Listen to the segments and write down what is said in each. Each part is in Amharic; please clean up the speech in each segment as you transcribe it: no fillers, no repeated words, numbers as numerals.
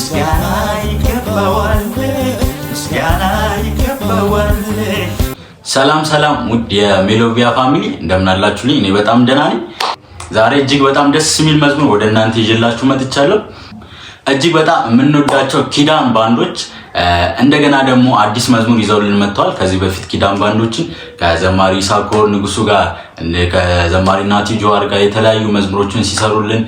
ምስጋና ይገባዋል ምስጋና ይገባዋል። ሰላም ሰላም ውድ የሜሎቪያ ፋሚሊ እንደምን አላችሁልኝ? እኔ በጣም ደህና ነኝ። ዛሬ እጅግ በጣም ደስ የሚል መዝሙር ወደ እናንተ ይዤላችሁ መጥቻለሁ። እጅግ በጣም የምንወዳቸው ኪዳን ባንዶች እንደገና ደግሞ አዲስ መዝሙር ይዘውልን መጥተዋል። ከዚህ በፊት ኪዳን ባንዶችን ከዘማሪ ሳኮር ንጉሱ ጋር ከዘማሪ ናቲ ጆዋር ጋር የተለያዩ መዝሙሮችን ሲሰሩልን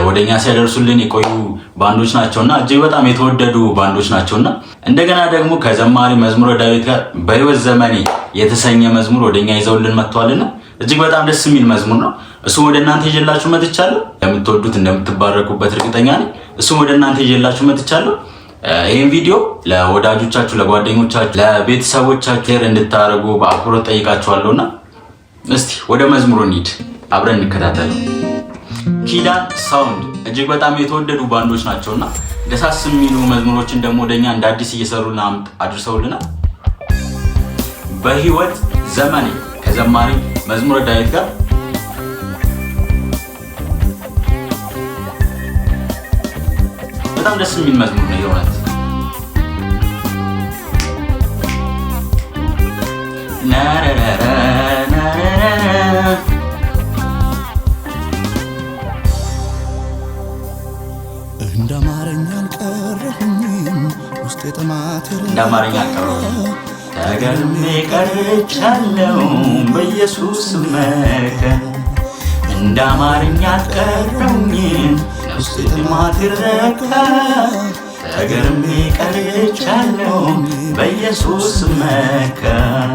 ወደኛ ሲያደርሱልን የቆዩ ባንዶች ናቸውና እጅግ በጣም የተወደዱ ባንዶች ናቸውና እንደገና ደግሞ ከዘማሪ መዝሙረ ዳዊት ጋር በሕይወት ዘመኔ የተሰኘ መዝሙር ወደኛ ይዘውልን መጥተዋልና እጅግ በጣም ደስ የሚል መዝሙር ነው። እሱ ወደ እናንተ ይዤላችሁ መጥቻለሁ። እንደምትወዱት እንደምትባረኩበት እርግጠኛ ነኝ። እሱ ወደ እናንተ ይዤላችሁ መጥቻለሁ። ይሄን ቪዲዮ ለወዳጆቻችሁ፣ ለጓደኞቻችሁ፣ ለቤተሰቦቻችሁ ሼር እንድታረጉ በአክብሮት ጠይቃችኋለሁና እስቲ ወደ መዝሙሩ እንሂድ፣ አብረን እንከታተል። ኪዳን ሳውንድ እጅግ በጣም የተወደዱ ባንዶች ናቸውና ደሳስ የሚሉ መዝሙሮችን ደግሞ ወደኛ እንደ አዲስ እየሰሩና አድርሰውልናል። በሕይወት ዘመኔ ከዘማሪ መዝሙረ ዳዊት ጋር በጣም ደስ የሚል መዝሙር ነው የሆነት እንዳማረኛ አልቀረሁኝም ውስጤ ተማተረ ተገርሜ ቀርቻለሁ በኢየሱስ መከን እንዳማረኛ አልቀረሁኝም ውስጤ ተማተረ ተገርሜ ቀርቻለሁ በኢየሱስ መከን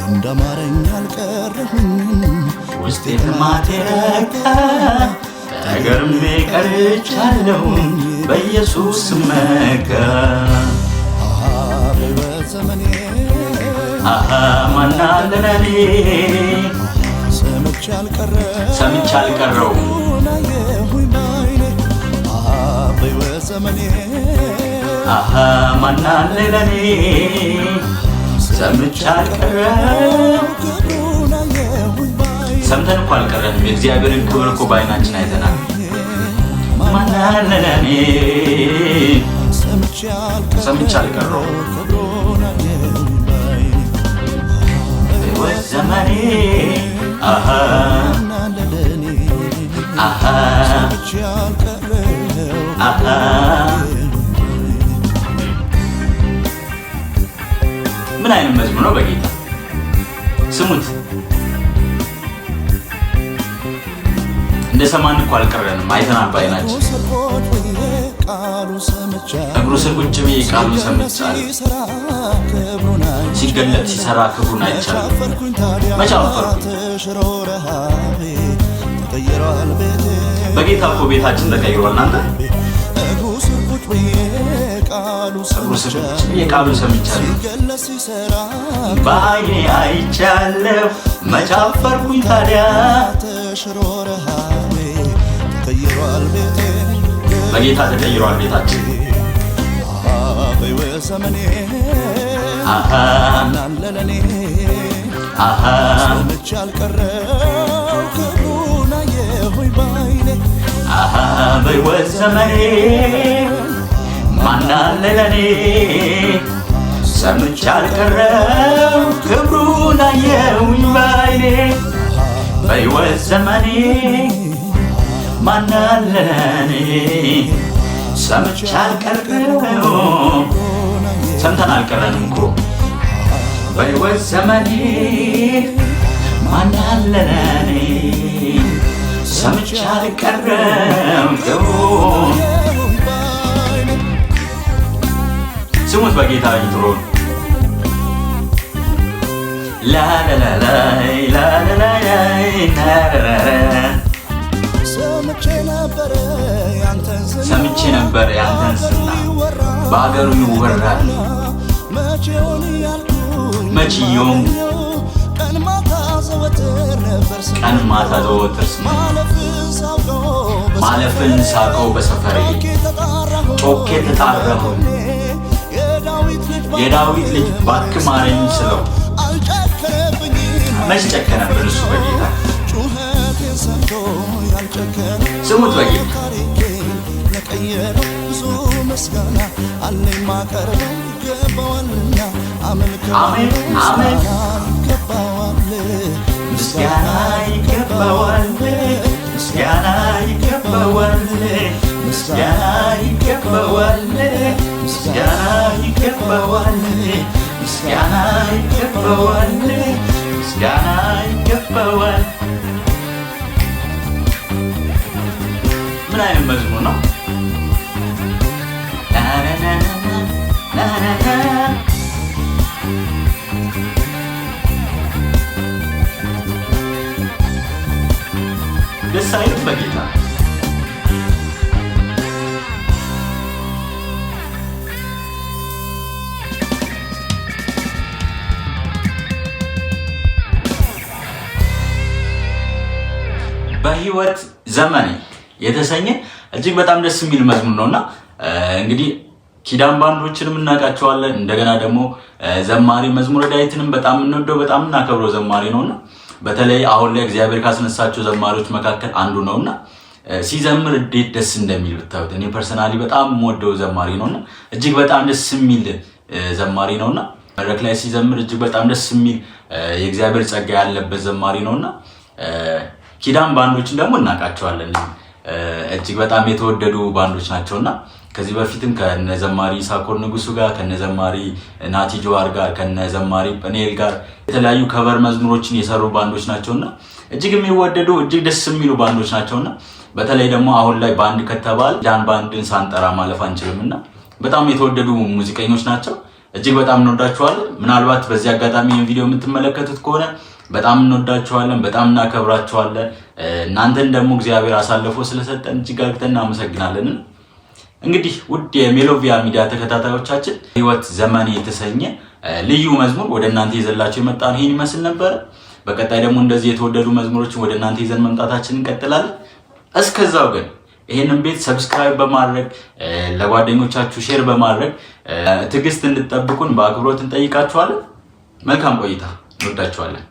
እንዳማረኛ አልቀረሁኝም ውስጤ ተማተረ ተገርሜ ቀርቻለሁ በኢየሱስ መከን በሕይወት ዘመኔ ማን አለ ለኔ ሰምቼ አልቀረሁም በሕይወት ዘመኔ ማን አለ ለኔ ሰምቼ አልቀረሁም። ሰምተን እኮ አልቀረንም። የእግዚአብሔርን ክብር እኮ በዓይናችን አይተናል። ማን አለ ለኔ ሰምቼ አልቀረሁም። በሕይወት ዘመኔ ምን አይነት መዝሙር ነው? በጌታ ስሙት። እንደሰማን እኮ አልቀረንም፣ አይተናል በዓይናችን። እግሩ ስር ቁጭ ብዬ ቃሉን ሰምቻለሁ። ሲገለጥ ሲሰራ ክብሩን አይቻለሁ። መቼ አፈርኩኝ? በጌታ እኮ ቤታችን ተቀይሯል። እናንተ እግሩ ስር ቁጭ ብዬ ቃሉን ሰምቻለሁ። በዓይኔ አይቻለሁ። መቼ አፈርኩኝ ታዲያ? በጌታ ተቀይሯል ቤታችን። በሕይወት ዘመኔ ሰምቼ አልቀረሁም ክብሩን አየሁኝ በዓይኔ በሕይወት ዘመኔ ማን አለ ለኔ ሰምቼ አልቀረሁም ክብሩን አየሁኝ በዓይኔ በሕይወት ዘመኔ ማን አለ ለኔ ሰምቼ አልቀረሁም። ሰምተን አልቀረንም እኮ በሕይወት ዘመኔ ማን አለ ለኔ ሰምቼ አልቀረሁም ክብሩን። ስሙት በጌታ ኢንትሮን ላላላላይ ላላላላይ ሰምቼ ነበር ያንተን ዝና በአገሩ ይወራል መቼውም ቀን ማታ ዘወትር ስማ ማለፍን ሳቀው በሰፈሬ ጮኬ ተጣራሁኝ የዳዊት ልጅ እባክህ ማረኝ ስለው መች ጨከነብን እሱ በጌታ ስሙት በጌታ አለኝ ማቀርበው ይገባዋልና አሜን አሜን ምስጋና ይገባዋል ምስጋና ይገባዋል ምስጋና ይገባዋል ምስጋና ይገባዋል ምስጋና ይገባዋል ምስጋና ይገባዋል። ምን አይነት መዝሙር ነው? ደስ አይልም በጌታ በህይወት ዘመኔ የተሰኘ እጅግ በጣም ደስ የሚል መዝሙር ነውና እንግዲህ ኪዳን ባንዶችንም እናውቃቸዋለን። እንደገና ደግሞ ዘማሪ መዝሙረ ዳዊትንም በጣም እንወደው በጣም እናከብረው ዘማሪ ነውና በተለይ አሁን ላይ እግዚአብሔር ካስነሳቸው ዘማሪዎች መካከል አንዱ ነውና ሲዘምር እንዴት ደስ እንደሚል ብታዩት። እኔ ፐርሰናሊ በጣም የምወደው ዘማሪ ነውና እጅግ በጣም ደስ የሚል ዘማሪ ነውና መድረክ ላይ ሲዘምር እጅግ በጣም ደስ የሚል የእግዚአብሔር ጸጋ ያለበት ዘማሪ ነውና ኪዳን ባንዶችን ደግሞ እናውቃቸዋለን። እጅግ በጣም የተወደዱ ባንዶች ናቸውና ከዚህ በፊትም ከነዘማሪ ሳኮር ንጉሱ ጋር ከነዘማሪ ናቲ ጆዋር ጋር ከነዘማሪ ጴኔል ጋር የተለያዩ ከቨር መዝሙሮችን የሰሩ ባንዶች ናቸውና እጅግ የሚወደዱ እጅግ ደስ የሚሉ ባንዶች ናቸውና በተለይ ደግሞ አሁን ላይ ባንድ ከተባለ ኪዳን ባንድን ሳንጠራ ማለፍ አንችልምና በጣም የተወደዱ ሙዚቀኞች ናቸው። እጅግ በጣም እንወዳቸዋለን። ምናልባት በዚህ አጋጣሚ ይህን ቪዲዮ የምትመለከቱት ከሆነ በጣም እንወዳቸዋለን፣ በጣም እናከብራቸዋለን። እናንተን ደግሞ እግዚአብሔር አሳልፎ ስለሰጠን እጅግ አድርገን እናመሰግናለን። እንግዲህ ውድ የሜሎቪያ ሚዲያ ተከታታዮቻችን ህይወት ዘመኔ የተሰኘ ልዩ መዝሙር ወደ እናንተ ይዘላችሁ የመጣን ይሄን ይመስል ነበር። በቀጣይ ደግሞ እንደዚህ የተወደዱ መዝሙሮችን ወደ እናንተ ይዘን መምጣታችንን እንቀጥላለን። እስከዛው ግን ይሄንን ቤት ሰብስክራይብ በማድረግ ለጓደኞቻችሁ ሼር በማድረግ ትዕግስት እንድትጠብቁን በአክብሮት እንጠይቃችኋለን። መልካም ቆይታ። እንወዳችኋለን።